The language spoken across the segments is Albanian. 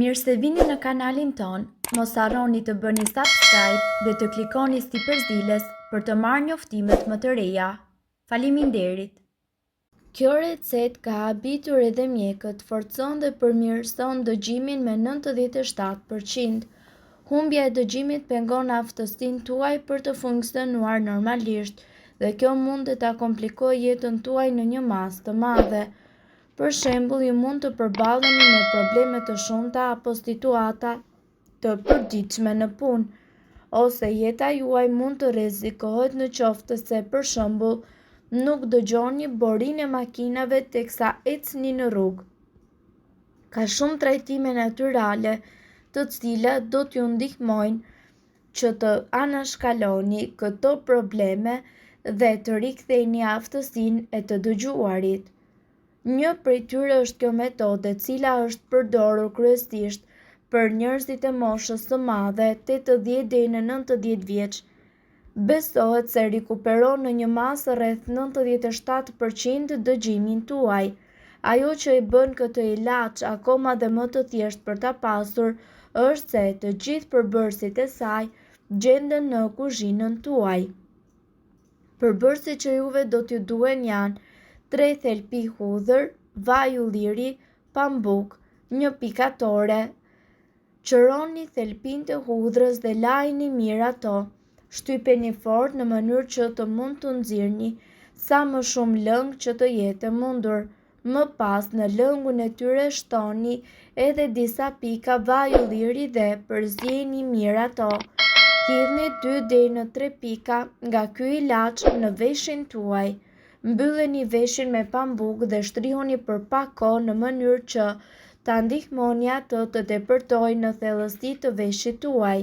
Mirë se vini në kanalin ton, mos harroni të bëni subscribe dhe të klikoni si përzieles për të marrë njoftimet më të reja. Faleminderit! Kjo recetë ka habitur edhe mjekët, forcon dhe përmirëson dëgjimin me 97%. Humbja e dëgjimit pengon aftësinë tuaj për të funksionuar normalisht dhe kjo mund të ta komplikojë jetën tuaj në një masë të madhe. Për shembull, ju mund të përballeni me probleme të shumta apo situata të përditshme në punë, ose jeta juaj mund të rrezikohet në qoftë se për shembull nuk dëgjoni borinë e makinave teksa ecni në rrugë. Ka shumë trajtime natyrale të cilat do t'ju ndihmojnë që të anashkaloni këto probleme dhe të riktheni aftësinë e të dëgjuarit. Një prej tyre është kjo metodë, e cila është përdorur kryesisht për njerëzit e moshës së madhe, 80 deri në 90 vjeç. Besohet se rikuperon në një masë rreth 97% dëgjimin tuaj. Ajo që i bën këtë ilaç akoma dhe më të thjeshtë për ta pasur është se të gjithë përbërësit e saj gjenden në kuzhinën tuaj. Përbërësit që juve do t'ju duhen janë 3 thelpi hudhër, vaj ulliri, pambuk, 1 pikatore. Qëroni thelpin të hudhrës dhe lajini mirë ato. Shtypeni fort në mënyrë që të mund të nxirrni sa më shumë lëng që të jetë mundur. Më pas në lëngun e tyre shtoni edhe disa pika vaj ulliri dhe përzieni mirë ato. Hidhni 2 deri në 3 pika nga ky ilaç në veshin tuaj. Mbylleni veshin me pambuk dhe shtrihuni për pak kohë në mënyrë që ta ndihmoni atë të tepërtojë në thellësi të veshit tuaj.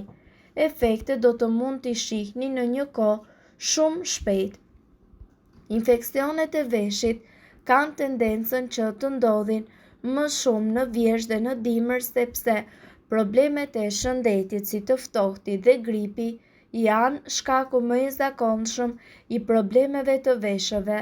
Efektet do të mund t'i shihni në një kohë shumë shpejt. Infeksionet e veshit kanë tendencën që të ndodhin më shumë në vjersh dhe në dimër sepse problemet e shëndetit si të ftohtit dhe gripi janë shkaku më i zakonshëm i problemeve të veshëve.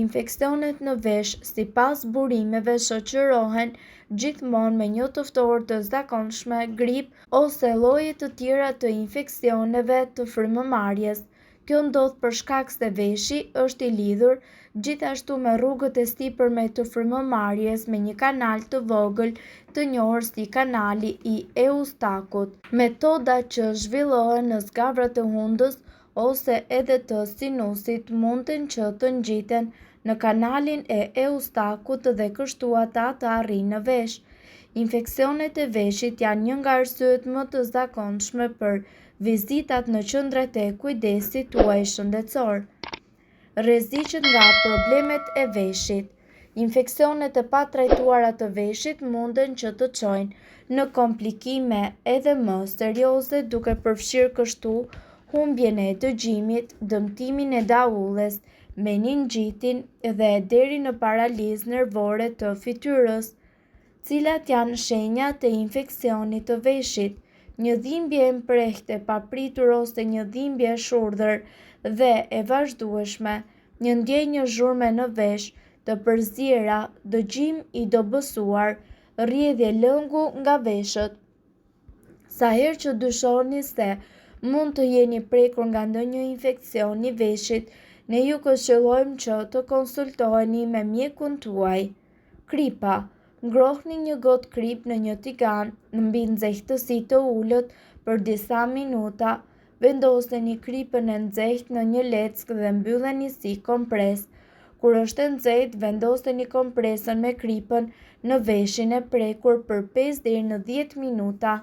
Infeksionet në vesh sipas burimeve shoqërohen gjithmonë me një të ftohtë të zakonshme, grip ose lloje të tjera të infeksioneve të frymëmarrjes. Kjo ndodh për shkak se veshi është i lidhur gjithashtu me rrugët e sipërme të frymëmarrjes me një kanal të vogël të njohur si kanali i Eustakut. Metodat që zhvillohen në zgavrat e hundës ose edhe të sinusit mundin që të ngjiten në kanalin e Eustakut dhe kështu ata të arrijnë në vesh. Infeksionet e veshit janë një nga arsyet më të zakonshme për vizitat në qendrat e kujdesit tuaj shëndetësor. Rreziqet nga problemet e veshit. Infeksionet e patrajtuara të veshit munden që të çojnë në komplikime edhe më serioze, duke përfshirë kështu humbjen e dëgjimit, dëmtimin e daulles, meningjitin dhe deri në paralizë nervore të fytyrës. Cilat janë shenjat e infeksionit të veshit? Një dhimbje e mprehtë e papritur ose një dhimbje e shurdhër dhe e vazhdueshme, një ndjenjë zhurme në vesh, të përziera, dëgjim i dobësuar, rrjedhje lëngu nga veshët. Sa herë që dyshoni se mund të jeni prekur nga ndonjë infeksion i veshit, ne ju këshillojmë që të konsultoheni me mjekun tuaj. Kripa. Ngrohni një gotë krip në një tigan mbi nxehtësi të ulët për disa minuta. Vendoseni kripën e nxehtë në një leckë dhe mbylleni si kompres. Kur është e nxehtë, vendoseni kompresën me kripën në veshin e prekur për 5 deri në 10 minuta.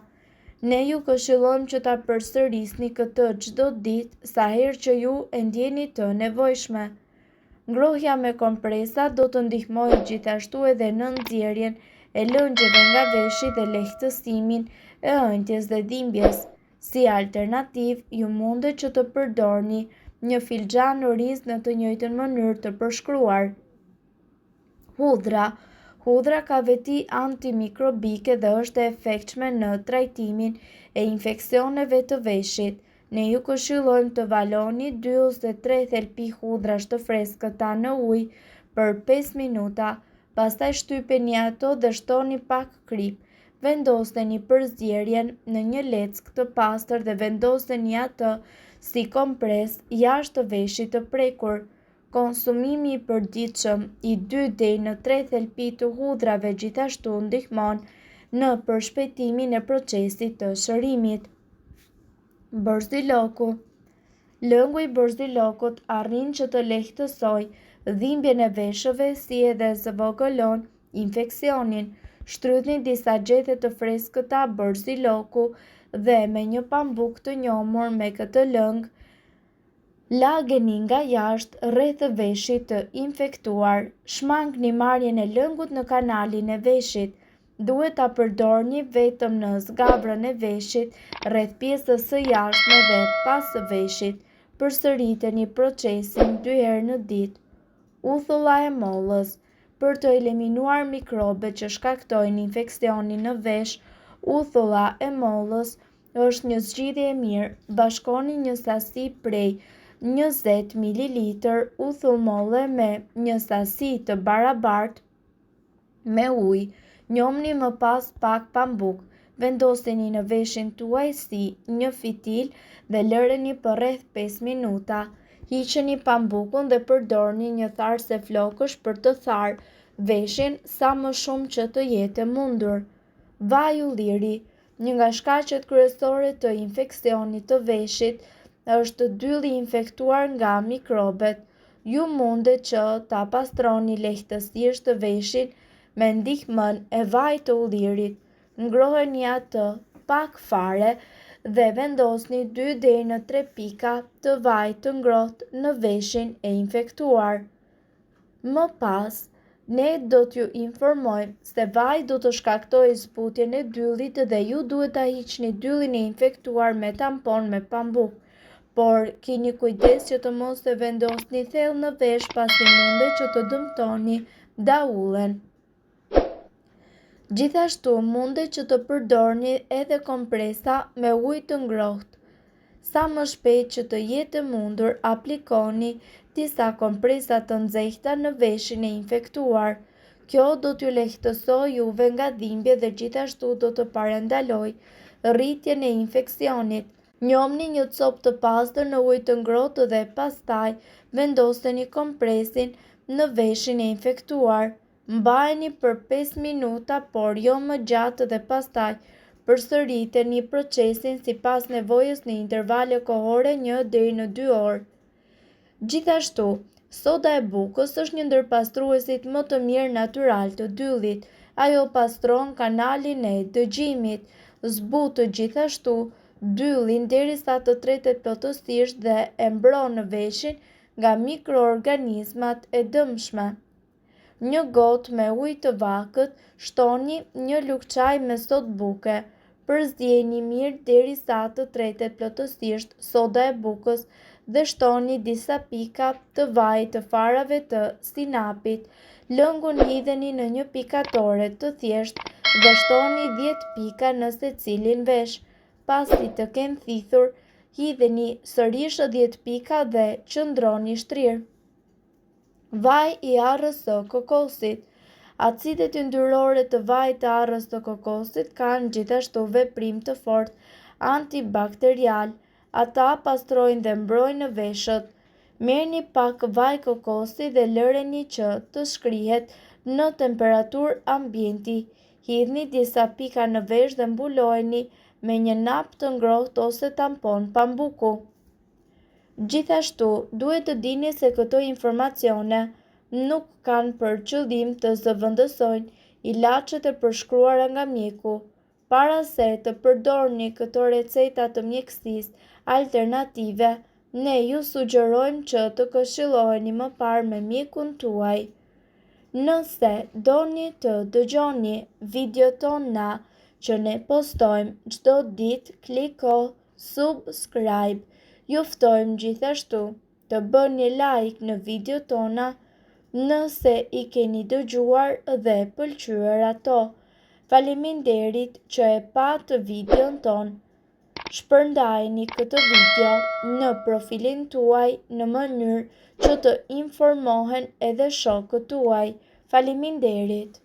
Ne ju këshillojmë që ta përsërisni këtë çdo ditë sa herë që ju e ndjeni të nevojshme. Ngrohja me kompresa do të ndihmojë gjithashtu edhe në nxjerrjen e lëngjeve nga veshi dhe lehtësimin e ëndjes dhe dhimbjes. Si alternativë, ju mundet që të përdorni një filxhan oriz në të njëjtën mënyrë të përshkruar. Hudhra. Hudhra ka veti antimikrobike dhe është e efektshme në trajtimin e infeksioneve të veshit. Ne ju këshillojmë të valoni 2 ose 3 thelpi hudrash të freskëta në ujë për 5 minuta, pastaj shtypeni ato dhe shtoni pak krip. vendoseni përzierjen në një leckë të pastër dhe vendoseni atë si kompres jashtë të veshit të prekur. Konsumimi i përditshëm i 2 deri në 3 thelpi të hudhrave gjithashtu ndihmon në përshpejtimin e procesit të shërimit. Borziloku. Lëngu i borzilokut arrin që të lehtësojë dhimbjen e veshëve si edhe zvogëlon infeksionin. Shtrydhni disa gjethe të freskëta borziloku dhe me një pambuk të njomur me këtë lëng, lageni nga jashtë rreth veshit të infektuar. Shmangni marrjen e lëngut në kanalin e veshit. Duhet ta përdorni vetëm në zgavrën e veshit, rreth pjesës së jashtme dhe pas veshit. Përsëriteni procesin 2 herë në ditë. Uthulla e mollës. Për të eliminuar mikrobet që shkaktojnë infeksionin në vesh, uthulla e mollës është një zgjidhje e mirë. Bashkoni një sasi prej 20 ml uthull molle me një sasi të barabartë me ujë. Njomni më pas pak pambuk. Vendoseni në veshin tuaj si një fitil dhe lëreni për rreth 5 minuta. Hiqeni pambukun dhe përdorni një tharëse flokësh për të tharë veshin sa më shumë që të jetë e mundur. Vaj ulliri. Një nga shkaqet kryesore të infeksionit të veshit është dylli infektuar nga mikrobet. Ju mundet që ta pastroni lehtësisht veshin me ndihmën e vajit të ullirit. Ngroheni atë pak fare dhe vendosni 2 deri në 3 pika të vajit të ngrohtë në veshin e infektuar. Më pas, ne do t'ju informojmë se vaji do të shkaktojë zbutjen e dyllit dhe ju duhet ta hiqni dyllin e infektuar me tampon me pambuk, por keni kujdes që të mos e vendosni thellë në vesh pasi mundet që të dëmtoni daullën. Gjithashtu mundet që të përdorni edhe kompresa me ujë të ngrohtë. Sa më shpejt që të jetë mundur, aplikoni disa kompresa të nxehta në veshin e infektuar. Kjo do t'ju lehtësojë juve nga dhimbje dhe gjithashtu do të parandalojë rritjen e infeksionit. Njomni një copë të pastër në ujë të ngrohtë dhe pastaj vendoseni kompresin në veshin e infektuar. Mbajeni për 5 minuta, por jo më gjatë dhe pastaj përsëriteni procesin sipas nevojës në intervale kohore 1 deri në 2 orë. Gjithashtu, soda e bukës është një ndër pastruesit më të mirë natyral të dyllit. Ajo pastron kanalin e dëgjimit, zbutë gjithashtu dyllin derisa të tretet plotësisht dhe e mbron veshin nga mikroorganizmat e dëmshme. Një gotë me ujë të vakët, shtoni një lugë çaj me sodë buke. Përzieni mirë derisa të tretet plotësisht soda e bukës dhe shtoni disa pika të vajit të farave të sinapit. Lëngun hidheni në një pikatore të thjeshtë dhe shtoni 10 pika në secilin vesh. Pasi të kenë thithur, hidheni sërish 10 pika dhe qëndroni shtrirë. Vaj i arrës së kokosit. Acidet yndyrore të vajit të arrës së kokosit kanë gjithashtu veprim të fortë antibakterial. Ata pastrojnë dhe mbrojnë veshët. Merrni pak vaj kokosi dhe lëreni që të shkrihet në temperaturë ambienti. Hidhni disa pika në vesh dhe mbulojeni me një nap të ngrohtë ose tampon pambuku. Gjithashtu, duhet të dini se këto informacione nuk kanë për qëllim të zëvendësojnë ilaçet e përshkruara nga mjeku. Para se të përdorni këto receta të mjekësisë alternative, ne ju sugjerojmë që të këshilloheni më parë me mjekun tuaj. Nëse doni të dëgjoni videot tona që ne postojmë çdo ditë, kliko subscribe. Ju ftojmë gjithashtu të bëni like në videot tona nëse i keni dëgjuar dhe pëlqyer ato. Faleminderit që e pat videon ton. Shpërndajeni këtë video në profilin tuaj në mënyrë që të informohen edhe shokët tuaj. Faleminderit.